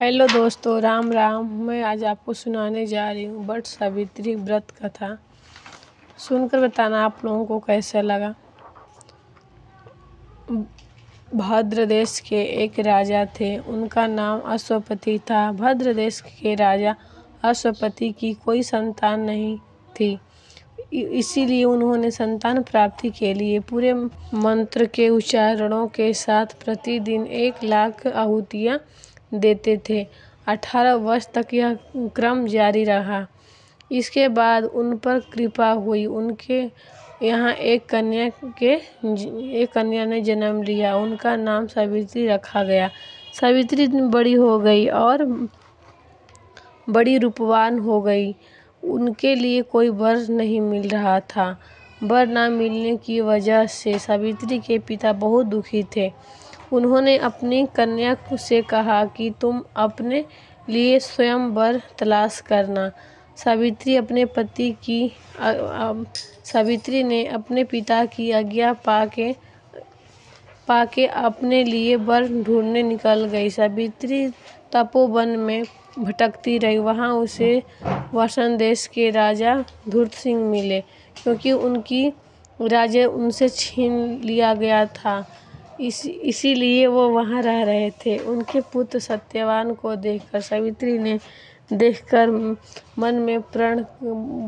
Hello दोस्तों, राम राम। मैं आज आपको सुनाने जा रही हूँ वट सावित्री व्रत कथा। सुनकर बताना आप लोगों को कैसा लगा। भद्र देश के एक राजा थे, उनका नाम अश्वपति था। भद्र देश के राजा अश्वपति की कोई संतान नहीं थी, इसीलिए उन्होंने संतान प्राप्ति के लिए पूरे मंत्र के उच्चारणों के साथ प्रतिदिन 1,00,000 आहुतियाँ देते थे। 18 वर्ष तक यह क्रम जारी रहा। इसके बाद उन पर कृपा हुई। उनके यहाँ एक कन्या ने जन्म लिया। उनका नाम सावित्री रखा गया। सावित्री बड़ी हो गई और बड़ी रूपवान हो गई। उनके लिए कोई वर नहीं मिल रहा था। वर न मिलने की वजह से सावित्री के पिता बहुत दुखी थे। उन्होंने अपनी कन्या से कहा कि तुम अपने लिए स्वयं वर तलाश करना। सावित्री ने अपने पिता की आज्ञा पाके अपने लिए वर ढूंढने निकल गई। सावित्री तपोवन में भटकती रही। वहाँ उसे वसन देश के राजा धूर्त सिंह मिले, क्योंकि उनकी राज्य उनसे छीन लिया गया था, इसीलिए वो वहाँ रह रहे थे। उनके पुत्र सत्यवान को देखकर सावित्री ने मन में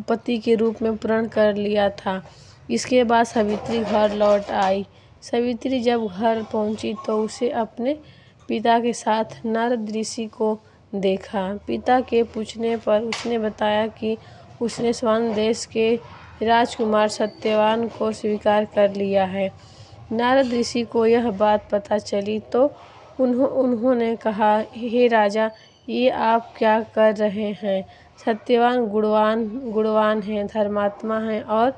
पति के रूप में प्रण कर लिया था। इसके बाद सावित्री घर लौट आई। सावित्री जब घर पहुंची तो उसे अपने पिता के साथ नारद ऋषि को देखा। पिता के पूछने पर उसने बताया कि उसने स्वान देश के राजकुमार सत्यवान को स्वीकार कर लिया है। नारद ऋषि को यह बात पता चली तो उन्होंने कहा, हे राजा, ये आप क्या कर रहे हैं? सत्यवान गुणवान हैं, धर्मात्मा हैं और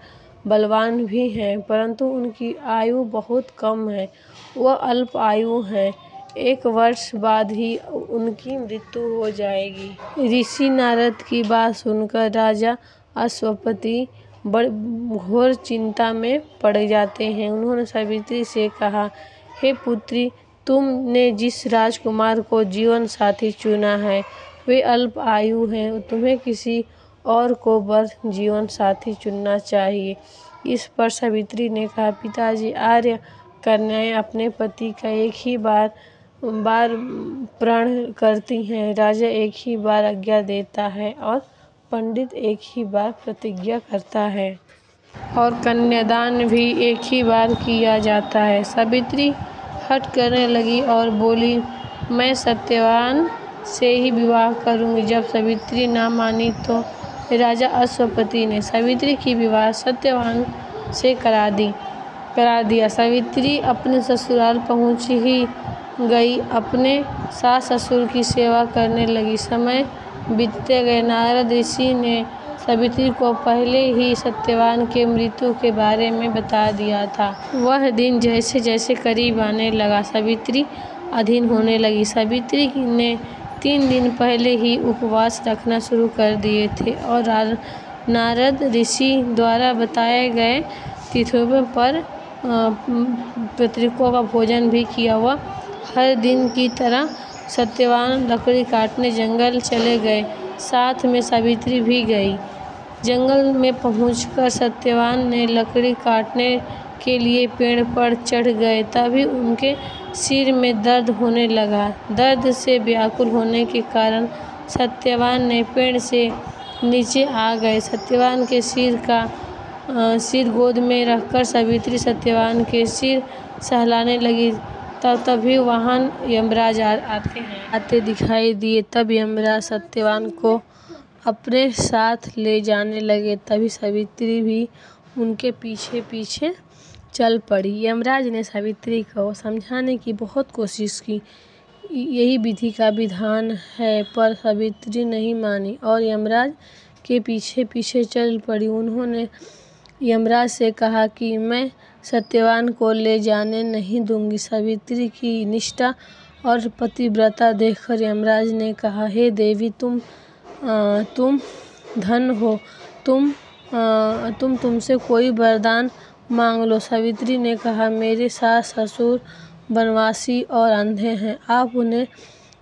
बलवान भी हैं, परंतु उनकी आयु बहुत कम है। वह अल्प आयु हैं। 1 वर्ष बाद ही उनकी मृत्यु हो जाएगी। ऋषि नारद की बात सुनकर राजा अश्वपति घोर चिंता में पड़ जाते हैं। उन्होंने सावित्री से कहा, हे पुत्री, तुमने जिस राजकुमार को जीवन साथी चुना है वे अल्प आयु हैं। तुम्हें किसी और को वर जीवन साथी चुनना चाहिए। इस पर सावित्री ने कहा, पिताजी, आर्य कन्याएं अपने पति का एक ही बार प्रण करती हैं। राजा एक ही बार आज्ञा देता है और पंडित एक ही बार प्रतिज्ञा करता है, और कन्यादान भी एक ही बार किया जाता है। सावित्री हट करने लगी और बोली, मैं सत्यवान से ही विवाह करूंगी। जब सावित्री ना मानी तो राजा अश्वपति ने सावित्री की विवाह सत्यवान से करा दिया। सावित्री अपने ससुराल पहुंच ही गई। अपने सास ससुर की सेवा करने लगी। समय बीतते गए। नारद ऋषि ने सावित्री को पहले ही सत्यवान के मृत्यु के बारे में बता दिया था। वह दिन जैसे जैसे करीब आने लगा, सावित्री अधीन होने लगी। सावित्री ने 3 दिन पहले ही उपवास रखना शुरू कर दिए थे और नारद ऋषि द्वारा बताए गए तिथियों पर पितरों का भोजन भी किया। वह हर दिन की तरह सत्यवान लकड़ी काटने जंगल चले गए। साथ में सावित्री भी गई। जंगल में पहुंचकर सत्यवान ने लकड़ी काटने के लिए पेड़ पर चढ़ गए। तभी उनके सिर में दर्द होने लगा। दर्द से व्याकुल होने के कारण सत्यवान ने पेड़ से नीचे आ गए। सत्यवान के सिर गोद में रखकर सावित्री सत्यवान के सिर सहलाने लगी। तभी वहाँ यमराज आते दिखाई दिए। तब यमराज सत्यवान को अपने साथ ले जाने लगे। तभी सावित्री भी उनके पीछे पीछे चल पड़ी। यमराज ने सावित्री को समझाने की बहुत कोशिश की, यही विधि का विधान है, पर सावित्री नहीं मानी और यमराज के पीछे पीछे चल पड़ी। उन्होंने यमराज से कहा कि मैं सत्यवान को ले जाने नहीं दूंगी। सावित्री की निष्ठा और पतिव्रता देखकर यमराज ने कहा, हे देवी, तुम धन हो, तुमसे कोई वरदान मांग लो। सावित्री ने कहा, मेरे सास ससुर वनवासी और अंधे हैं, आप उन्हें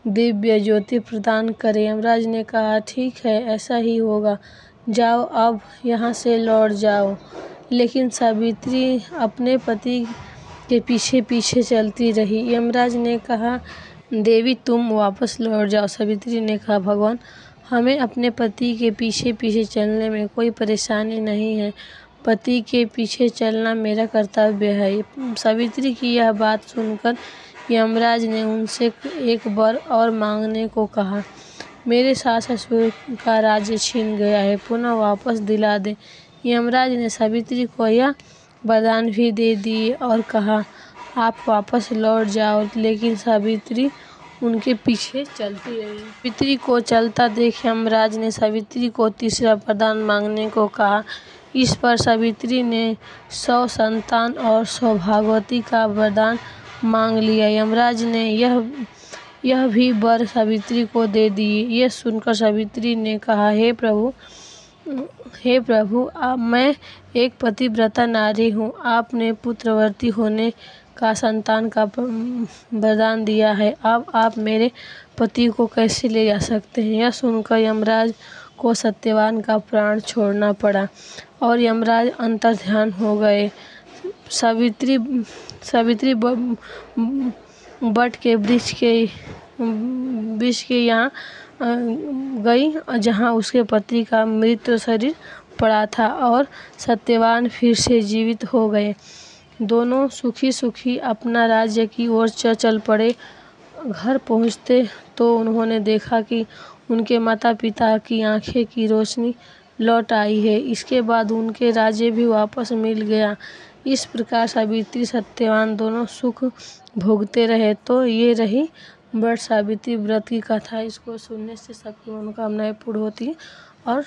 दिव्य ज्योति प्रदान करे। यमराज ने कहा, ठीक है, ऐसा ही होगा। जाओ, अब यहाँ से लौट जाओ। लेकिन सावित्री अपने पति के पीछे पीछे चलती रही। यमराज ने कहा, देवी, तुम वापस लौट जाओ। सावित्री ने कहा, भगवान, हमें अपने पति के पीछे पीछे चलने में कोई परेशानी नहीं है। पति के पीछे चलना मेरा कर्तव्य है। सावित्री की यह बात सुनकर यमराज ने उनसे एक वर और मांगने को कहा। मेरे सास ससुर का राज्य छीन गया है, पुनः वापस दिला दे। यमराज ने सावित्री को यह वरदान भी दे दिए और कहा, आप वापस लौट जाओ। लेकिन सावित्री उनके पीछे चलती रही। सावित्री को चलता देख यमराज ने सावित्री को तीसरा वरदान मांगने को कहा। इस पर सावित्री ने 100 संतान और सौभाग्यवती का वरदान मांग लिया। यमराज ने यह भी वर सावित्री को दे दिए। यह सुनकर सावित्री ने कहा, हे प्रभु, मैं एक पतिव्रता नारी हूँ। आपने पुत्रवती होने का, संतान का वरदान दिया है। अब आप मेरे पति को कैसे ले जा सकते हैं? यह सुनकर यमराज को सत्यवान का प्राण छोड़ना पड़ा और यमराज अंतर्ध्यान हो गए। सावित्री बट के वृक्ष के यहाँ गई, जहाँ उसके पति का मृत शरीर पड़ा था, और सत्यवान फिर से जीवित हो गए। दोनों सुखी सुखी अपना राज्य की ओर चल पड़े। घर पहुँचते तो उन्होंने देखा कि उनके माता पिता की आंखें की रोशनी लौट आई है। इसके बाद उनके राज्य भी वापस मिल गया। इस प्रकार सावित्री सत्यवान दोनों सुख भोगते रहे। तो ये रही वट सावित्री व्रत की कथा। इसको सुनने से सबकी मनोकामनाएं पूर्ण होती हैं और